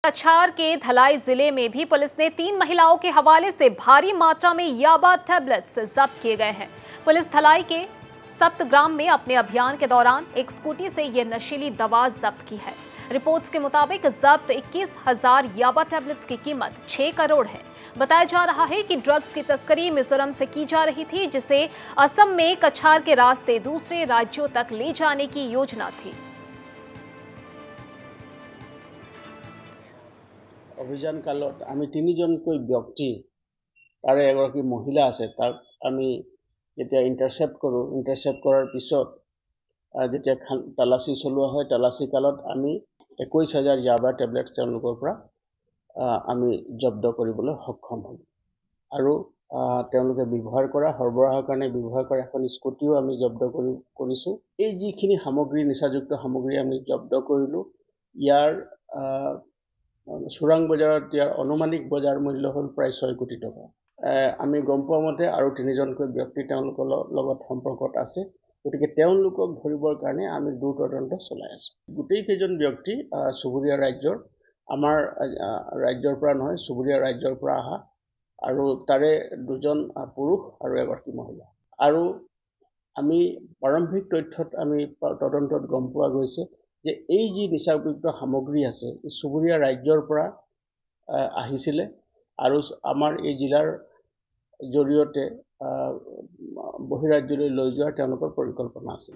कछार के धलाई जिले में भी पुलिस ने 3 महिलाओं के हवाले से भारी मात्रा में याबा टैबलेट्स जब्त किए गए हैं। पुलिस धलाई के सप्तग्राम में अपने अभियान के दौरान एक स्कूटी से यह नशीली दवा जब्त की है। रिपोर्ट्स के मुताबिक जब्त 21,000 याबा टैबलेट्स की कीमत 6 करोड़ है। बताया जा रहा है कि ड्रग्स की तस्करी मिजोरम से की जा रही थी, जिसे असम में कछार के रास्ते दूसरे राज्यों तक ले जाने की योजना थी। अभियान कालत आमी 3জনকৈ ব্যক্তি তাৰে এগৰাকী মহিলা আছে তাক আমি যেতিয়া ইন্টাৰসেপ্ট কৰাৰ পিছত যেতিয়া তালাচী চলোৱা হয় তালাচী কালত আমি 21,000 ইয়াবা টেবলেটছ তেওঁলোকৰ পৰা আমি জব্দ কৰিবলৈ সক্ষম হল আৰু তেওঁলোকে ব্যৱহাৰ কৰা সৰবৰাহৰ কাৰণে ব্যৱহাৰ কৰা এখন স্কুটিও আমি জব্দ কৰিছো। এই যিখিনি সামগ্ৰী নিচাযুক্ত সামগ্ৰী আমি জব্দ কৰিলো ইয়াৰ চোৰাং বজাৰত ইয়াৰ অনুমানিক বজাৰ মূল্য হ'ল প্ৰায় 6 কোটি টকা। আমি গম পোৱা মতে আৰু 3জনকৈ ব্যক্তি তেওঁলোকৰ লগত সম্পৰ্কত আছে, গতিকে তেওঁলোকক ধৰিবৰ কাৰণে আমি দ্ৰুততন্ত্ৰ চলাই আছো। গোটেই কেইজন ব্যক্তি চুবুৰীয়া ৰাজ্যৰ আমাৰ ৰাজ্যৰ পৰা নহয় চুবুৰীয়া ৰাজ্যৰ পৰা অহা আৰু তাৰে 2জন পুৰুষ আৰু এগৰাকী মহিলা। আৰু আমি প্ৰাৰম্ভিক তথ্যত আমি তদন্তত গম পোৱা গৈছে যে এই যি নিচাযুক্ত সামগ্ৰী আছে চুবুৰীয়া ৰাজ্যৰ পৰা আহিছিলে আৰু আমাৰ এই জিলাৰ জৰিয়তে বহিৰাজ্যলৈ লৈ যোৱাৰ তেওঁলোকৰ পৰিকল্পনা আছিল।